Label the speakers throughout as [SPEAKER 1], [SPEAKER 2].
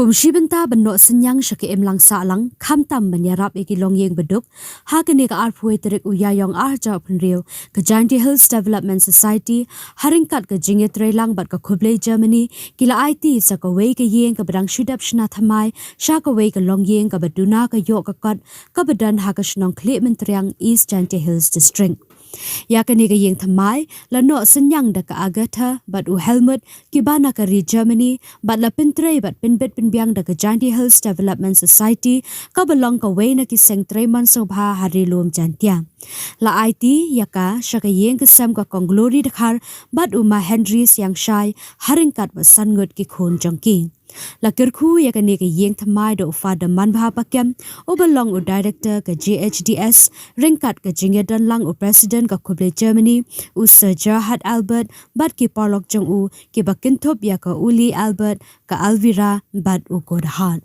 [SPEAKER 1] Kumshi benta benok senyang syake emlang salang kamtam menyarap iki longyeng beduk hakene ka arpue terik uyayong arja penriu ke Giant Hills Development Society haringkat ke jinge trelang bat ke Kublai Germany kila IT sa ka wei ke yeng ke bedang shudap shna thamai sha ka wei ke longyeng ke beduna ke yok ke kot ke bedan ha ke shnong kle mentriang East Giant Hills District. Ya kini ke yeng thamai la no senyang da ka Agatha bat u Helmut kibana ka ri Germany bat la pintrei bat pinbet pinbiang da ka Giant Hills Development Society ka belong ka wei na ki seng treman sobha hari lum jantia la IT ya ka syaka yeng ke sam ka kong glory dakhar bat u ma Henry siang shai haringkat bat sangut ki khun jongki la kirku ya kani ke yeng thamai do father manbha pakyam o belong u director ke GHDS ringkat ke jingedan lang u president ka Kublai Germany u Sir Gerhard Albert bat ki parlok jong u ki bakintop ya ka Uli Albert ka Alvira bat u Godhan.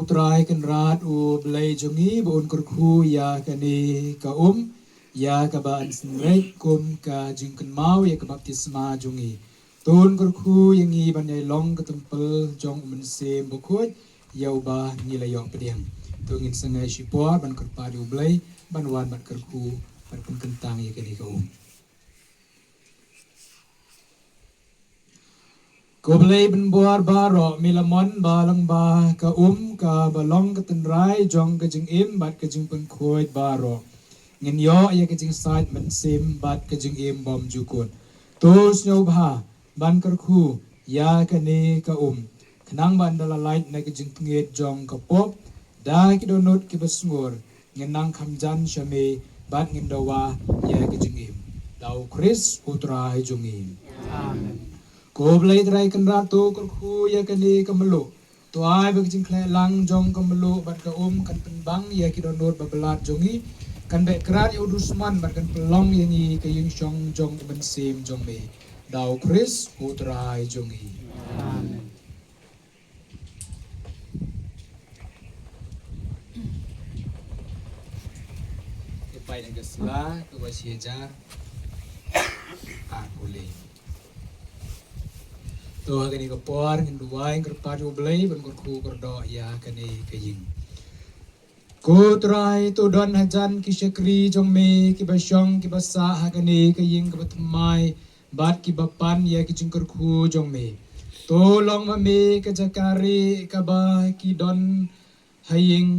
[SPEAKER 2] Utrai kan rat u belai jongi bon kurku ya kani ka ya ka ba ansrek kum ka jingkan mau ya ka baptisma jongi ton kurku yang i banai long ka tempel jong mensem bokut ya ubah nilai yok pediang tungin sengai sipor ban kurpa di belai ban wan ban kurku ban kentang ya kani ka Kublai benbuar baro milamon balang ba ka ka balong ka tenrai jong ka jing im bat ka jing pengkuit baro ngin yo ya ka jing side mensim bat ka jing im bom jukut tos nyo bha ban karku ya ka ni ka kenang ban dala light na ka jing pengit jong ka pop da ki donut ki besngur ngin nang kamjan syame bat ngin dawa ya ka jing im dau Chris putra jong im amen Kublai trai kan ratu kurku ya kani kemelu tu ai bag jing khle lang jong kemelu bat ka kan penbang ya ki donor babelat jongi kan be krat ya udusman bat kan pelong yang i ka yung shong jong ben sim jong me dau Chris putra jongi amen Pai dengan sela ke wasiajar boleh to kani ka por ngin duai ngir padu blai ban kurku kordo ya kani kaying ko trai to don hajan ki shakri jong me ki basyong ki basa ha kani kaying ka batmai bat ki bapan ya ki jingkurku jong me to long ma me ka jakari ka ba ki don haying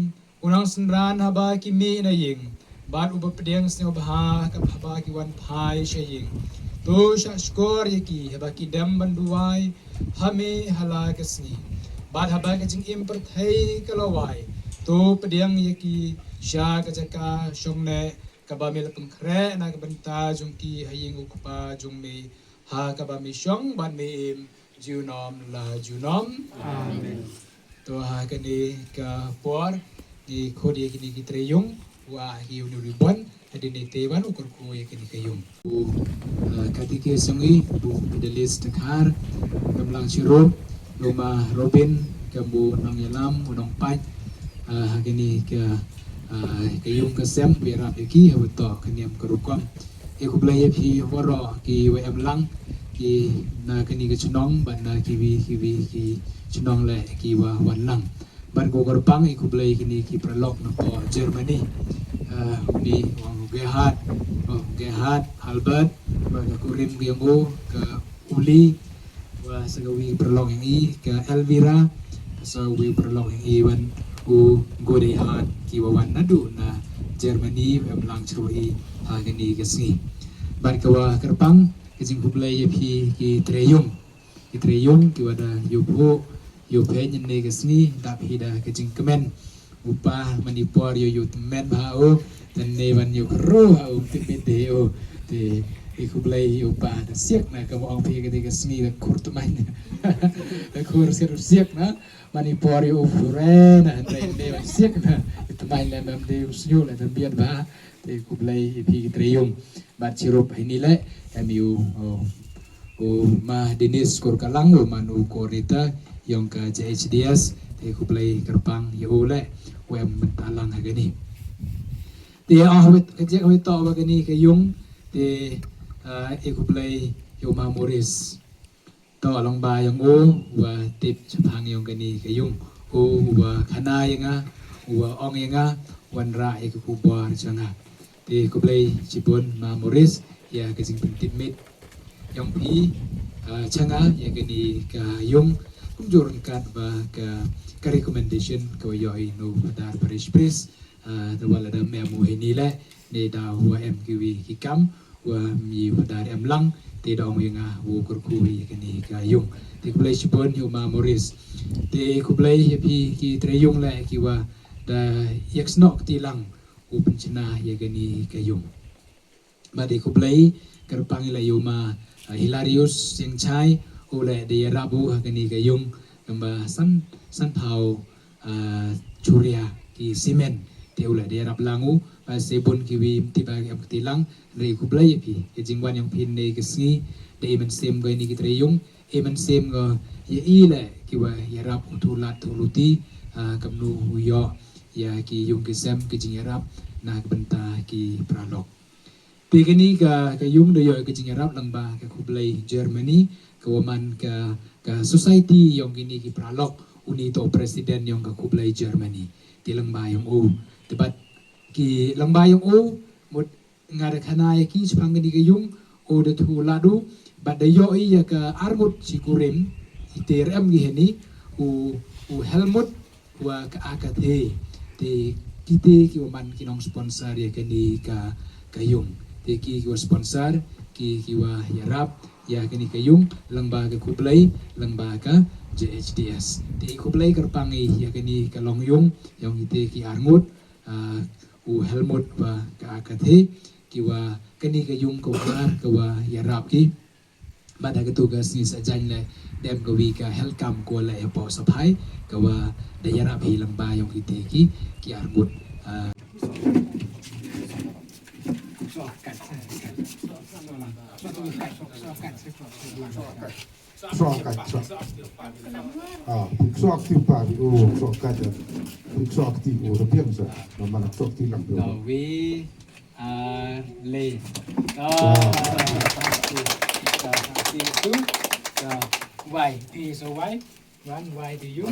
[SPEAKER 2] unang senran ha ba ki me na ying bat uba pediang sne ba ka ba ki wan phai shaying to shashkor yaki habaki dam banduai hame hala kasni bad haba ka jing imper thai kalawai to pediang yaki sha ka jaka shongne ka ba mel pengkre na ka banta jungki haying ukpa jungme ha ka ba mi shong ban me im junom la junom amen to ha ka ni ka por di khodi yaki ni treyung wa hiu ni ribon hadini teban ukur ku yakini kayum katike sungi bu pedalis tekar gamlang sirum luma robin gambu nong yalam unong pai hagini ke kayum kesem bira iki hawato kaniam kerukom ku blai phi waro ki wa em lang ki na kani ke chunong ban na ki ki chunong le ki wa wan lang ban ko pang ku blai kini ki pralok na po Germany ni wang Gerhard Albert wa ka kurim yang ke Uli wa sagawi pralok yang ke Elvira sagawi pralok yang wan ku Godehat ki wa wan nadu na Germany em lang chrui ha kini ke sni ban ka wa kerpang kijing kublai phi ki treyung ki wada yupo yupe nyene ke sni dap hida kijing kemen upa manipur yo temen bau dan ne ban yo kro au tipete o te kublai upa da siak na ka ong phi ke sni da kur tumai da kur siak na manipur yo fure na ne ban siak na tumai na mem de usnyo la da biat ba te kublai phi ki treyung bat sirup ini le MU ma Denis Korkalang manu korita yang ke JHDS te ku play kerpang yo le wem mentalang agani te ahwit kejek awit to bagani ke yung te ku play yo ma Morris to long ba yang wa tip chapang yung gani ke yung wa khana yanga wa ong yanga wan ra ku bar changa te ku play chipon ma Morris ya kejing pentit mit yang pi changa ya gani ka yung kumjurun kat ba ka recommendation ko yoi no dar parish priest the wala da memo ini le ne da wa MQV hikam wa mi wadar em lang te dong yang wo kurku ya gani ka yung te ku play chipon yo ma Morris te ku play pi ki tre yung le ki wa da yaksnok ti lang u penchina ya gani ka yung Badi ku play kerpang ila yuma Hilarius yang chai oleh dia rabu kini kayung kamba san pau curia ki simen dia oleh dia rab langu pasebun kiwi tiba am ketilang dari ku play pi kejingwan yang pin de kesni de men sem go ini kitreyung men sem go ye ile kiwa ya rab utulat uluti kamnu yo ya ki yung kesem kejing rab na benta ki pralok Tigani ka yung doyo ke jingarap lang ba ka kublay Germany ka waman ka society yung gini ki pralok unito president yung ka kublay Germany ti lang ba yung tebat ki lang ba yung mut ngada kanaya ki sepang gini ka yung de tu ladu bad dayo iya ka armut si kurim iterem giheni Helmut wa ka akate ti kite ki waman kinong sponsor ya kani ka kayung ki wa sponsor ki wa yarap ya kini kayung langba ka kublay langba ka JHDS ti kublay kerpangi ya kini ka longyong yang ite ki arngut Helmut wa ka akathe ki wa kini kayung ko ka wa yarap ki bada ka tugas ni sa janle dem ko wi ka helkam ko la po sapai ka wa da yarap hi langba yang ite ki arngut
[SPEAKER 3] Soak ti pa di soak kata soak ti rupiah sa mana soak ti lang do
[SPEAKER 2] we are late why so why one why do you